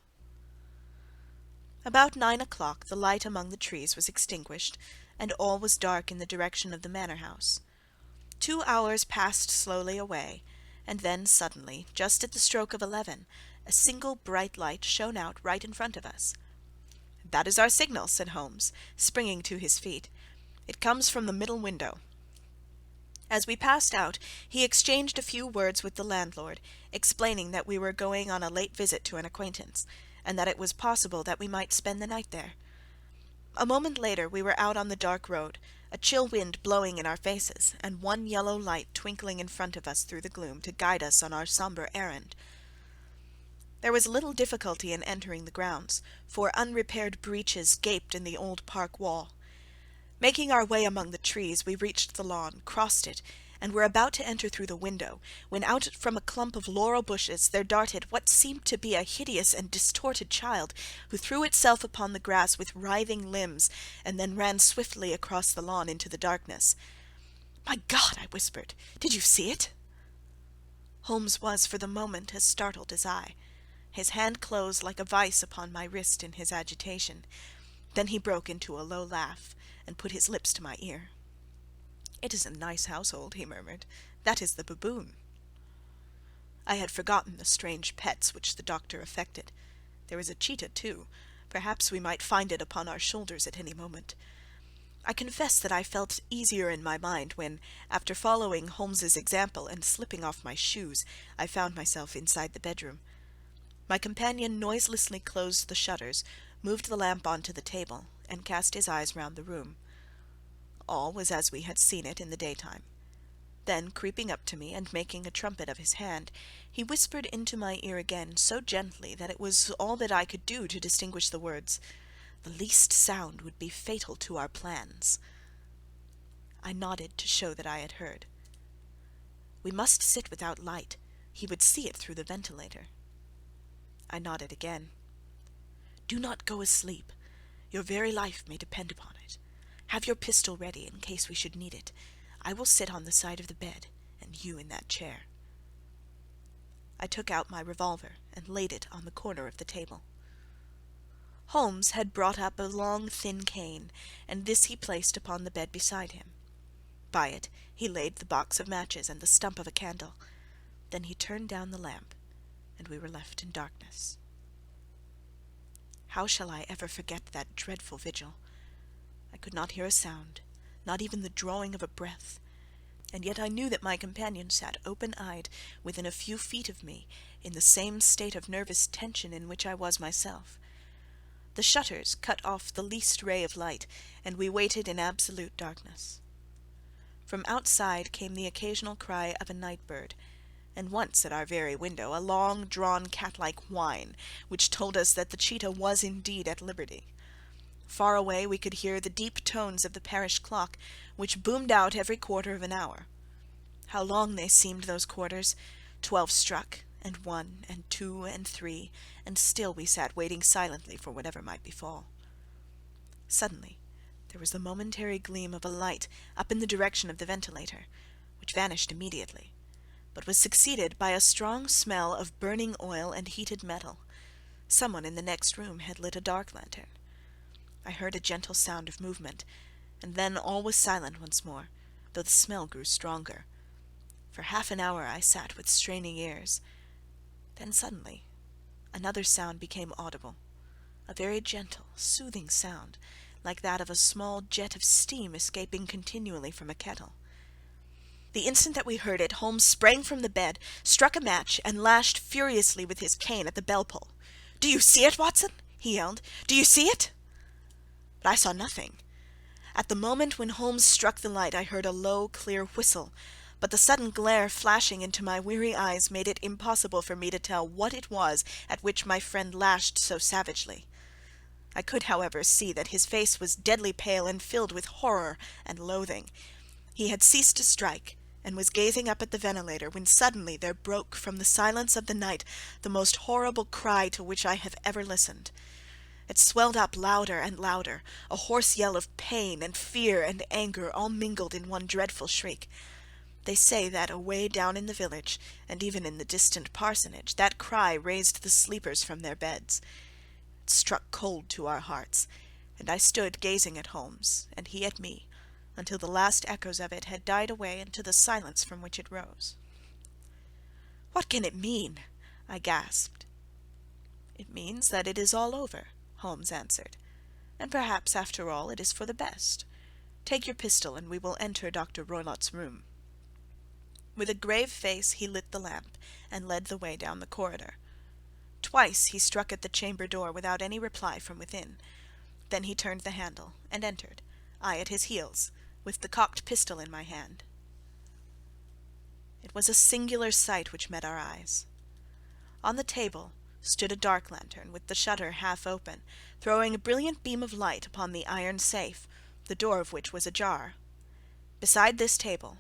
About 9 o'clock the light among the trees was extinguished, and all was dark in the direction of the manor house. 2 hours passed slowly away, and then suddenly, just at the stroke of 11, a single bright light shone out right in front of us. "That is our signal," said Holmes, springing to his feet. "It comes from the middle window." As we passed out, he exchanged a few words with the landlord, explaining that we were going on a late visit to an acquaintance, and that it was possible that we might spend the night there. A moment later we were out on the dark road, a chill wind blowing in our faces, and one yellow light twinkling in front of us through the gloom to guide us on our sombre errand. There was little difficulty in entering the grounds, for unrepaired breaches gaped in the old park wall. Making our way among the trees, we reached the lawn, crossed it, and were about to enter through the window, when out from a clump of laurel bushes there darted what seemed to be a hideous and distorted child, who threw itself upon the grass with writhing limbs, and then ran swiftly across the lawn into the darkness. "My God!" I whispered. "Did you see it?" Holmes was for the moment as startled as I. His hand closed like a vice upon my wrist in his agitation. Then he broke into a low laugh, and put his lips to my ear. "It is a nice household," he murmured. "That is the baboon." I had forgotten the strange pets which the doctor affected. There was a cheetah too. Perhaps we might find it upon our shoulders at any moment. I confess that I felt easier in my mind when, after following Holmes's example and slipping off my shoes, I found myself inside the bedroom. My companion noiselessly closed the shutters, moved the lamp onto the table, and cast his eyes round the room. All was as we had seen it in the daytime. Then, creeping up to me, and making a trumpet of his hand, he whispered into my ear again so gently that it was all that I could do to distinguish the words, "The least sound would be fatal to our plans." I nodded to show that I had heard. "We must sit without light. He would see it through the ventilator." I nodded again. "Do not go asleep. Your very life may depend upon it. Have your pistol ready in case we should need it. I will sit on the side of the bed, and you in that chair." I took out my revolver and laid it on the corner of the table. Holmes had brought up a long thin cane, and this he placed upon the bed beside him. By it he laid the box of matches and the stump of a candle. Then he turned down the lamp, and we were left in darkness. How shall I ever forget that dreadful vigil? I could not hear a sound, not even the drawing of a breath, and yet I knew that my companion sat open-eyed within a few feet of me, in the same state of nervous tension in which I was myself. The shutters cut off the least ray of light, and we waited in absolute darkness. From outside came the occasional cry of a night-bird, and once at our very window a long-drawn cat-like whine, which told us that the cheetah was indeed at liberty. Far away we could hear the deep tones of the parish clock, which boomed out every quarter of an hour. How long they seemed, those quarters! 12 struck, and 1, and 2, and 3, and still we sat waiting silently for whatever might befall. Suddenly there was the momentary gleam of a light up in the direction of the ventilator, which vanished immediately, but was succeeded by a strong smell of burning oil and heated metal. Someone in the next room had lit a dark lantern. I heard a gentle sound of movement, and then all was silent once more, though the smell grew stronger. For half an hour I sat with straining ears. Then suddenly another sound became audible, a very gentle, soothing sound, like that of a small jet of steam escaping continually from a kettle. The instant that we heard it, Holmes sprang from the bed, struck a match, and lashed furiously with his cane at the bell-pull. "Do you see it, Watson?" he yelled. "Do you see it?" But I saw nothing. At the moment when Holmes struck the light I heard a low, clear whistle, but the sudden glare flashing into my weary eyes made it impossible for me to tell what it was at which my friend lashed so savagely. I could, however, see that his face was deadly pale and filled with horror and loathing. He had ceased to strike, and was gazing up at the ventilator, when suddenly there broke from the silence of the night the most horrible cry to which I have ever listened. It swelled up louder and louder, a hoarse yell of pain and fear and anger all mingled in one dreadful shriek. They say that away down in the village, and even in the distant parsonage, that cry raised the sleepers from their beds. It struck cold to our hearts, and I stood gazing at Holmes, and he at me, until the last echoes of it had died away into the silence from which it rose. "What can it mean?" I gasped. "It means that it is all over," Holmes answered, "and perhaps, after all, it is for the best. Take your pistol, and we will enter Dr. Roylott's room." With a grave face he lit the lamp, and led the way down the corridor. Twice he struck at the chamber door without any reply from within. Then he turned the handle, and entered, I at his heels, with the cocked pistol in my hand. It was a singular sight which met our eyes. On the table stood a dark lantern with the shutter half open, throwing a brilliant beam of light upon the iron safe, the door of which was ajar. Beside this table,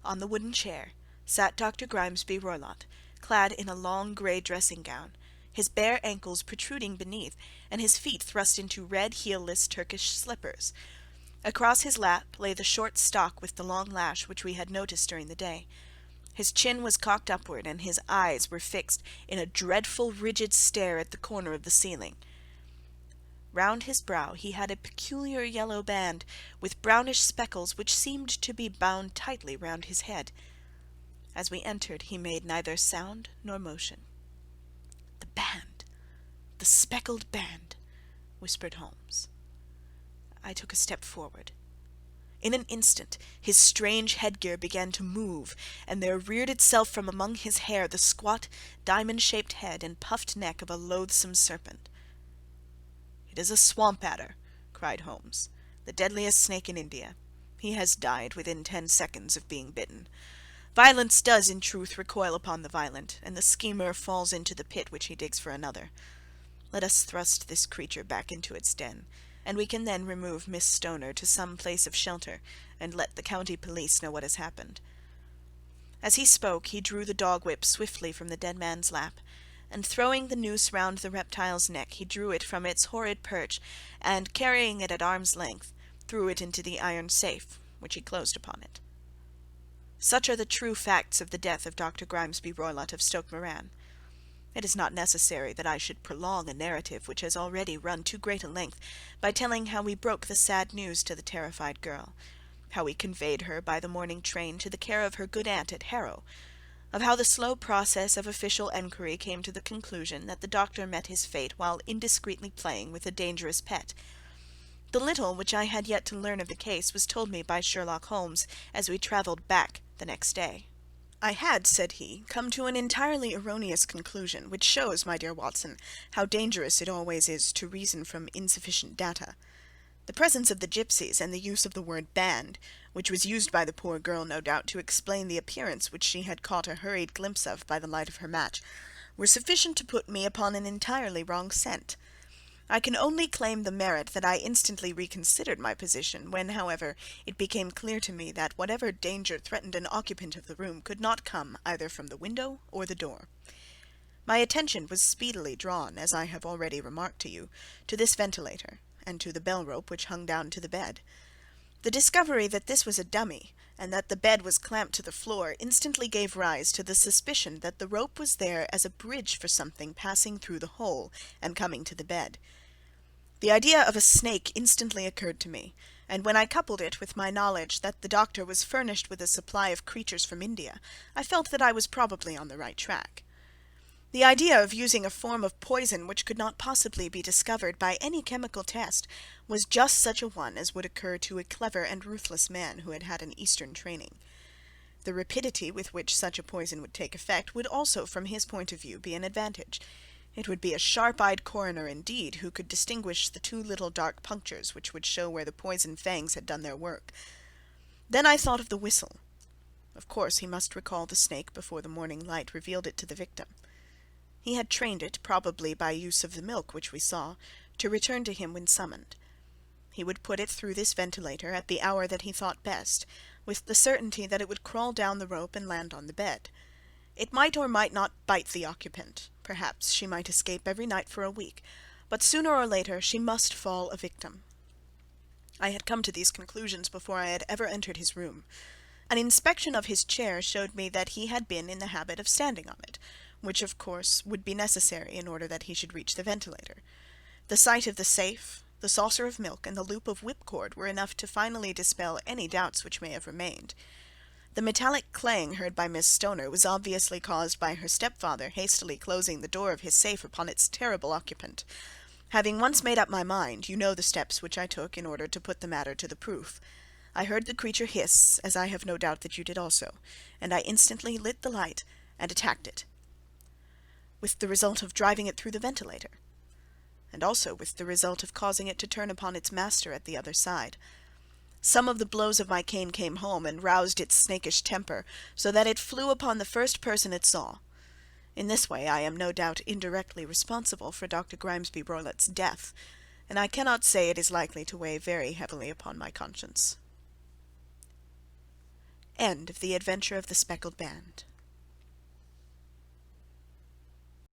on the wooden chair, sat Dr. Grimesby Roylott, clad in a long grey dressing-gown, his bare ankles protruding beneath, and his feet thrust into red heel-less Turkish slippers. Across his lap lay the short stock with the long lash which we had noticed during the day. His chin was cocked upward, and his eyes were fixed in a dreadful rigid stare at the corner of the ceiling. Round his brow he had a peculiar yellow band, with brownish speckles which seemed to be bound tightly round his head. As we entered he made neither sound nor motion. "The band! The speckled band!" whispered Holmes. I took a step forward. In an instant his strange headgear began to move, and there reared itself from among his hair the squat, diamond-shaped head and puffed neck of a loathsome serpent. "It is a swamp adder," cried Holmes, "the deadliest snake in India. He has died within 10 seconds of being bitten. Violence does, in truth, recoil upon the violent, and the schemer falls into the pit which he digs for another. Let us thrust this creature back into its den, and we can then remove Miss Stoner to some place of shelter, and let the county police know what has happened." As he spoke, he drew the dog-whip swiftly from the dead man's lap, and throwing the noose round the reptile's neck, he drew it from its horrid perch, and, carrying it at arm's length, threw it into the iron safe, which he closed upon it. Such are the true facts of the death of Dr. Grimesby Roylott of Stoke Moran. It is not necessary that I should prolong a narrative which has already run too great a length by telling how we broke the sad news to the terrified girl, how we conveyed her by the morning train to the care of her good aunt at Harrow, of how the slow process of official enquiry came to the conclusion that the doctor met his fate while indiscreetly playing with a dangerous pet. The little which I had yet to learn of the case was told me by Sherlock Holmes as we travelled back the next day. "I had," said he, "come to an entirely erroneous conclusion, which shows, my dear Watson, how dangerous it always is to reason from insufficient data. The presence of the gipsies, and the use of the word band, which was used by the poor girl, no doubt, to explain the appearance which she had caught a hurried glimpse of by the light of her match, were sufficient to put me upon an entirely wrong scent. I can only claim the merit that I instantly reconsidered my position, when, however, it became clear to me that whatever danger threatened an occupant of the room could not come either from the window or the door. My attention was speedily drawn, as I have already remarked to you, to this ventilator, and to the bell-rope which hung down to the bed. The discovery that this was a dummy, and that the bed was clamped to the floor, instantly gave rise to the suspicion that the rope was there as a bridge for something passing through the hole and coming to the bed. The idea of a snake instantly occurred to me, and when I coupled it with my knowledge that the doctor was furnished with a supply of creatures from India, I felt that I was probably on the right track. The idea of using a form of poison which could not possibly be discovered by any chemical test was just such a one as would occur to a clever and ruthless man who had had an Eastern training. The rapidity with which such a poison would take effect would also, from his point of view, be an advantage. It would be a sharp-eyed coroner indeed who could distinguish the 2 little dark punctures which would show where the poisoned fangs had done their work. Then I thought of the whistle. Of course he must recall the snake before the morning light revealed it to the victim. He had trained it, probably by use of the milk which we saw, to return to him when summoned. He would put it through this ventilator at the hour that he thought best, with the certainty that it would crawl down the rope and land on the bed. It might or might not bite the occupant. Perhaps she might escape every night for a week, but sooner or later she must fall a victim. I had come to these conclusions before I had ever entered his room. An inspection of his chair showed me that he had been in the habit of standing on it, which of course would be necessary in order that he should reach the ventilator. The sight of the safe, the saucer of milk, and the loop of whipcord were enough to finally dispel any doubts which may have remained. The metallic clang heard by Miss Stoner was obviously caused by her stepfather hastily closing the door of his safe upon its terrible occupant. Having once made up my mind, you know the steps which I took in order to put the matter to the proof. I heard the creature hiss, as I have no doubt that you did also, and I instantly lit the light and attacked it, with the result of driving it through the ventilator, and also with the result of causing it to turn upon its master at the other side. Some of the blows of my cane came home and roused its snakish temper, so that it flew upon the first person it saw. In this way I am no doubt indirectly responsible for Dr. Grimesby Roylott's death, and I cannot say it is likely to weigh very heavily upon my conscience. End of The Adventure of the Speckled Band.